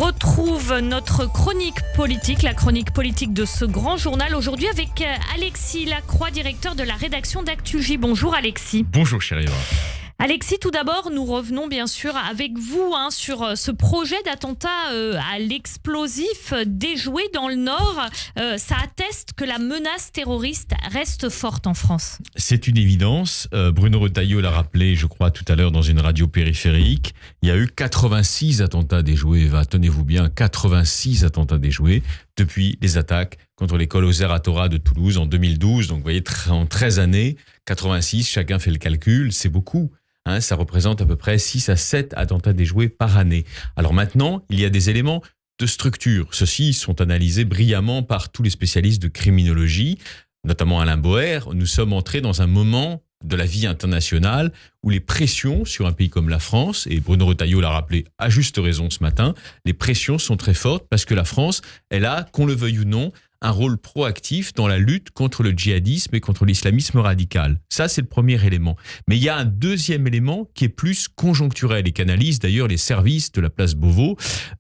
retrouve notre chronique politique, la chronique politique de ce grand journal. Aujourd'hui avec Alexis Lacroix, directeur de la rédaction d'Actu-J. Bonjour Alexis. Bonjour chérie. Alexis, tout d'abord, nous revenons bien sûr avec vous sur ce projet d'attentat à l'explosif déjoué dans le Nord. Ça atteste que la menace terroriste reste forte en France. C'est une évidence. Bruno Retailleau l'a rappelé, je crois, tout à l'heure dans une radio périphérique. Il y a eu 86 attentats déjoués. Tenez-vous bien, 86 attentats déjoués depuis les attaques contre l'école Oser Torah de Toulouse en 2012. Donc vous voyez, en 13 années, 86, chacun fait le calcul, c'est beaucoup. Ça représente à peu près 6 à 7 attentats déjoués par année. Alors maintenant, il y a des éléments de structure. Ceux-ci sont analysés brillamment par tous les spécialistes de criminologie, notamment Alain Boer. Nous sommes entrés dans un moment de la vie internationale où les pressions sur un pays comme la France, et Bruno Retailleau l'a rappelé à juste raison ce matin, les pressions sont très fortes parce que la France, elle a, qu'on le veuille ou non, un rôle proactif dans la lutte contre le djihadisme et contre l'islamisme radical. Ça, c'est le premier élément. Mais il y a un deuxième élément qui est plus conjoncturel et qu'analysent d'ailleurs les services de la place Beauvau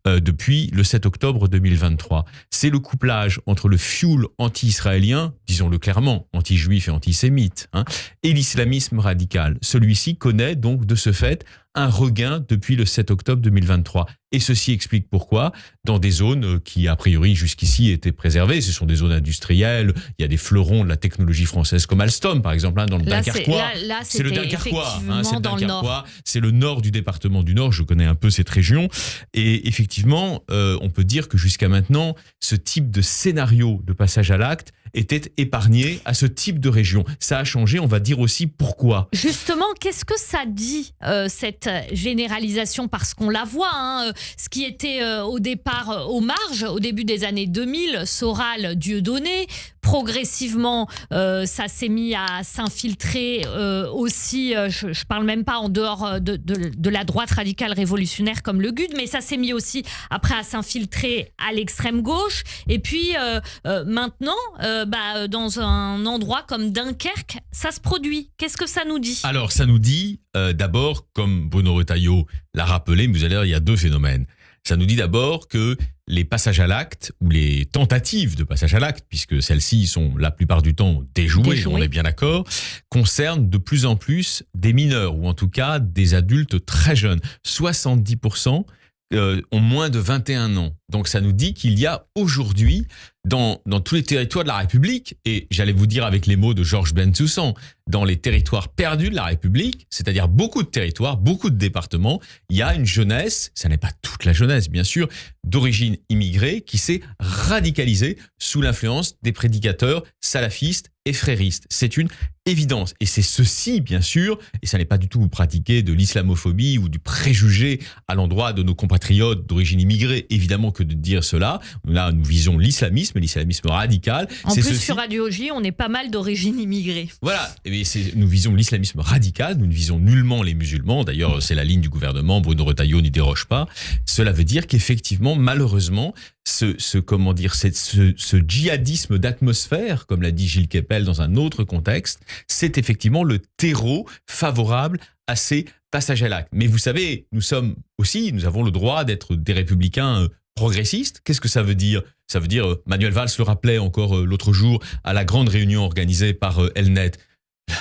depuis le 7 octobre 2023. C'est le couplage entre le fioul anti-israélien, disons-le clairement, anti-juif et antisémite, et l'islamisme radical. Celui-ci connaît donc de ce fait un regain depuis le 7 octobre 2023. Et ceci explique pourquoi, dans des zones qui, a priori, jusqu'ici étaient préservées, ce sont des zones industrielles, il y a des fleurons de la technologie française comme Alstom, par exemple, dans le Dunkerquois. C'est le Dunkerquois, c'est le Dunkerquois, c'est le nord du département du Nord, je connais un peu cette région. Et effectivement, on peut dire que jusqu'à maintenant, ce type de scénario de passage à l'acte était épargné à ce type de région. Ça a changé, on va dire aussi pourquoi. Justement, qu'est-ce que ça dit, cette généralisation? Parce qu'on la voit, ce qui était au départ aux marges, au début des années 2000, Soral, Dieudonné, progressivement, ça s'est mis à s'infiltrer aussi, je parle même pas en dehors de la droite radicale révolutionnaire comme le GUD, mais ça s'est mis aussi après à s'infiltrer à l'extrême gauche. Et puis maintenant, dans un endroit comme Dunkerque, ça se produit. Qu'est-ce que ça nous dit? Alors, ça nous dit d'abord, comme Bruno Retailleau l'a rappelé, mais vous allez voir, il y a deux phénomènes. Ça nous dit d'abord que les passages à l'acte, ou les tentatives de passage à l'acte, puisque celles-ci sont la plupart du temps déjouées, on est bien d'accord, concernent de plus en plus des mineurs, ou en tout cas des adultes très jeunes. 70% ont moins de 21 ans. Donc ça nous dit qu'il y a aujourd'hui, dans tous les territoires de la République, et j'allais vous dire avec les mots de Georges Bensoussan, dans les territoires perdus de la République, c'est-à-dire beaucoup de territoires, beaucoup de départements, il y a une jeunesse, ça n'est pas toute la jeunesse bien sûr, d'origine immigrée qui s'est radicalisée sous l'influence des prédicateurs salafistes et fréristes. C'est une évidence. Et c'est ceci, bien sûr, et ça n'est pas du tout pratiquer de l'islamophobie ou du préjugé à l'endroit de nos compatriotes d'origine immigrée, évidemment que de dire cela. Là, nous visons l'islamisme radical. En plus, sur Radio J, on est pas mal d'origine immigrée. Voilà, nous visons l'islamisme radical, nous ne visons nullement les musulmans. D'ailleurs, c'est la ligne du gouvernement, Bruno Retailleau n'y déroge pas. Cela veut dire qu'effectivement, malheureusement, ce djihadisme d'atmosphère, comme l'a dit Gilles Kepel dans un autre contexte, c'est effectivement le terreau favorable à ces passages à l'acte. Mais vous savez, nous avons le droit d'être des républicains progressistes. Qu'est-ce que ça veut dire? Ça veut dire, Manuel Valls le rappelait encore l'autre jour à la grande réunion organisée par Elnet,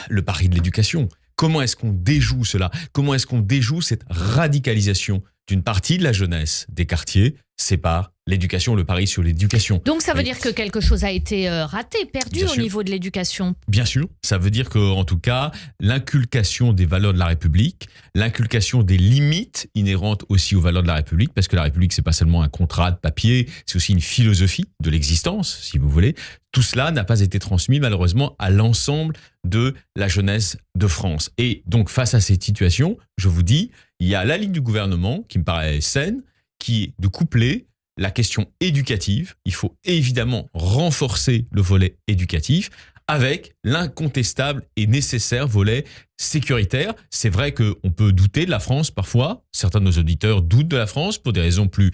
le pari de l'éducation. Comment est-ce qu'on déjoue cela? Comment est-ce qu'on déjoue cette radicalisation d'une partie de la jeunesse des quartiers? C'est par l'éducation, le pari sur l'éducation. Donc ça veut dire que quelque chose a été raté, perdu au niveau de l'éducation? Bien sûr. Ça veut dire qu'en tout cas, l'inculcation des valeurs de la République, l'inculcation des limites inhérentes aussi aux valeurs de la République, parce que la République, c'est pas seulement un contrat de papier, c'est aussi une philosophie de l'existence, si vous voulez. Tout cela n'a pas été transmis, malheureusement, à l'ensemble de la jeunesse de France. Et donc, face à cette situation, je vous dis, il y a la ligne du gouvernement qui me paraît saine, qui est de coupler la question éducative. Il faut évidemment renforcer le volet éducatif avec l'incontestable et nécessaire volet sécuritaire. C'est vrai qu'on peut douter de la France parfois. Certains de nos auditeurs doutent de la France pour des raisons plus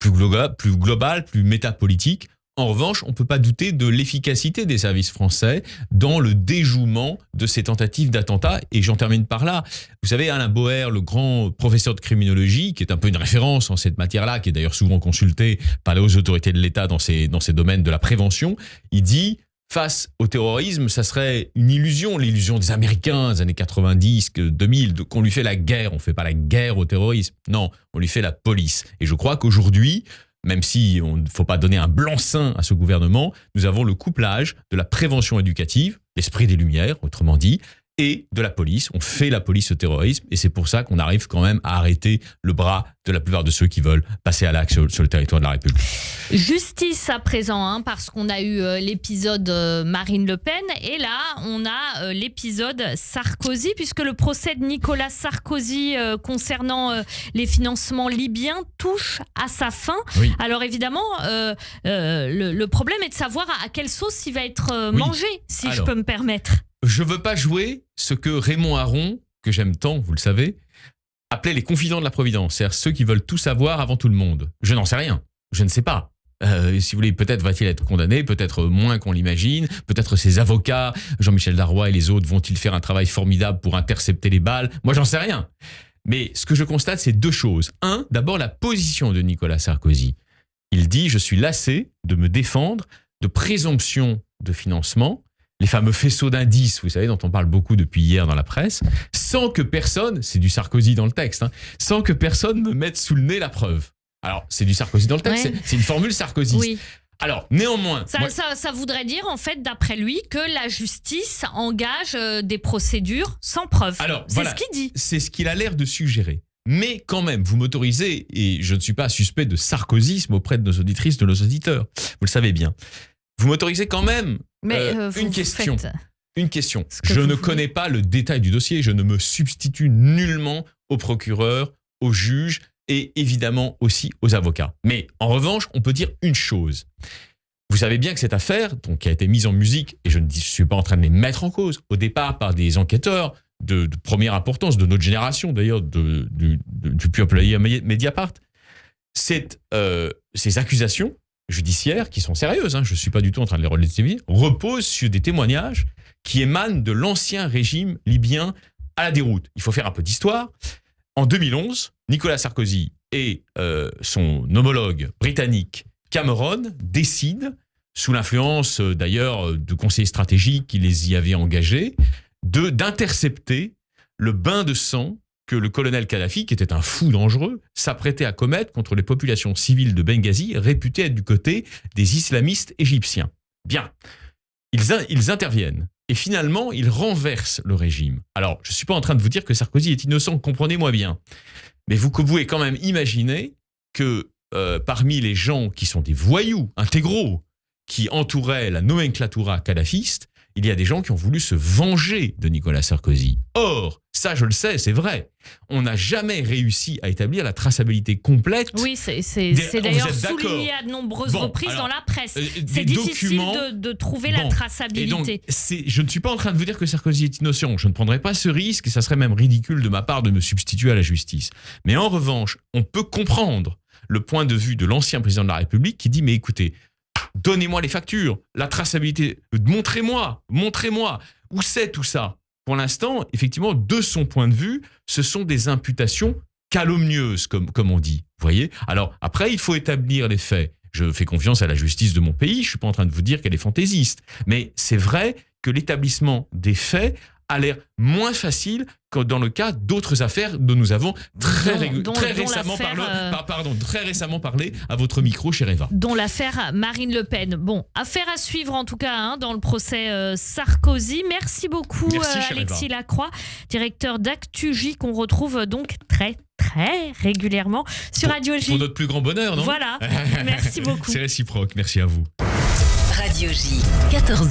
globales, plus métapolitiques. En revanche, on ne peut pas douter de l'efficacité des services français dans le déjouement de ces tentatives d'attentat. Et j'en termine par là. Vous savez, Alain Boer, le grand professeur de criminologie, qui est un peu une référence en cette matière-là, qui est d'ailleurs souvent consulté par les hautes autorités de l'État dans ces domaines de la prévention, il dit, face au terrorisme, ça serait une illusion, l'illusion des Américains des années 90, 2000, qu'on lui fait la guerre. On ne fait pas la guerre au terrorisme. Non, on lui fait la police. Et je crois qu'aujourd'hui, même si on ne faut pas donner un blanc-seing à ce gouvernement, nous avons le couplage de la prévention éducative, l'esprit des Lumières, autrement dit, et de la police. On fait la police au terrorisme et c'est pour ça qu'on arrive quand même à arrêter le bras de la plupart de ceux qui veulent passer à l'acte sur le territoire de la République. Justice à présent, parce qu'on a eu l'épisode Marine Le Pen et là on a l'épisode Sarkozy, puisque le procès de Nicolas Sarkozy concernant les financements libyens touche à sa fin. Oui. Alors évidemment, le problème est de savoir à quelle sauce il va être mangé, si je peux me permettre. Je ne veux pas jouer ce que Raymond Aron, que j'aime tant, vous le savez, appelait les confidents de la Providence, c'est-à-dire ceux qui veulent tout savoir avant tout le monde. Je n'en sais rien, je ne sais pas. Si vous voulez, peut-être va-t-il être condamné, peut-être moins qu'on l'imagine, peut-être ses avocats, Jean-Michel Darrois et les autres, vont-ils faire un travail formidable pour intercepter les balles. Moi, j'en sais rien. Mais ce que je constate, c'est deux choses. Un, d'abord la position de Nicolas Sarkozy. Il dit « Je suis lassé de me défendre de présomption de financement », les fameux faisceaux d'indices, vous savez, dont on parle beaucoup depuis hier dans la presse, sans que personne, c'est du Sarkozy dans le texte, sans que personne me mette sous le nez la preuve. Alors, c'est du Sarkozy dans le texte, c'est une formule Sarkozy. Oui. Alors, néanmoins... Ça voudrait dire, en fait, d'après lui, que la justice engage des procédures sans preuve. Alors, c'est ce qu'il dit. C'est ce qu'il a l'air de suggérer. Mais quand même, vous m'autorisez, et je ne suis pas suspect de sarkozysme auprès de nos auditrices, de nos auditeurs, vous le savez bien, vous m'autorisez quand même une question. Une question. Je ne connais pas le détail du dossier. Je ne me substitue nullement au procureur, au juge et évidemment aussi aux avocats. Mais en revanche, on peut dire une chose. Vous savez bien que cette affaire, donc, qui a été mise en musique, et je ne suis pas en train de les mettre en cause, au départ par des enquêteurs de première importance, de notre génération d'ailleurs, du pure player Mediapart, ces accusations judiciaires, qui sont sérieuses, je ne suis pas du tout en train de les relativiser, reposent sur des témoignages qui émanent de l'ancien régime libyen à la déroute. Il faut faire un peu d'histoire. En 2011, Nicolas Sarkozy et son homologue britannique Cameron décident, sous l'influence d'ailleurs de conseillers stratégiques qui les y avaient engagés, d'intercepter le bain de sang que le colonel Kadhafi, qui était un fou dangereux, s'apprêtait à commettre contre les populations civiles de Benghazi, réputées être du côté des islamistes égyptiens. Bien, ils interviennent et finalement, ils renversent le régime. Alors, je ne suis pas en train de vous dire que Sarkozy est innocent, comprenez-moi bien, mais vous pouvez quand même imaginer que parmi les gens qui sont des voyous intégraux, qui entouraient la nomenclatura kadhafiste, il y a des gens qui ont voulu se venger de Nicolas Sarkozy. Or, ça je le sais, c'est vrai, on n'a jamais réussi à établir la traçabilité complète. Oui, c'est d'ailleurs souligné à de nombreuses reprises dans la presse. C'est difficile de trouver la traçabilité. Et donc, je ne suis pas en train de vous dire que Sarkozy est innocent, je ne prendrai pas ce risque et ça serait même ridicule de ma part de me substituer à la justice. Mais en revanche, on peut comprendre le point de vue de l'ancien président de la République qui dit « mais écoutez, donnez-moi les factures, la traçabilité, montrez-moi, où c'est tout ça ?» Pour l'instant, effectivement, de son point de vue, ce sont des imputations calomnieuses, comme on dit. Vous voyez ? Alors, après, il faut établir les faits. Je fais confiance à la justice de mon pays, je ne suis pas en train de vous dire qu'elle est fantaisiste. Mais c'est vrai que l'établissement des faits a l'air moins facile que dans le cas d'autres affaires dont nous avons très récemment parlé à votre micro, chère Eva. Dont l'affaire Marine Le Pen. Bon, affaire à suivre en tout cas dans le procès Sarkozy. Merci beaucoup Alexis Lacroix, directeur d'ActuJ, qu'on retrouve donc très régulièrement sur Radio J. Pour notre plus grand bonheur, non ? Voilà, merci beaucoup. C'est réciproque, merci à vous. Radio J, 14h.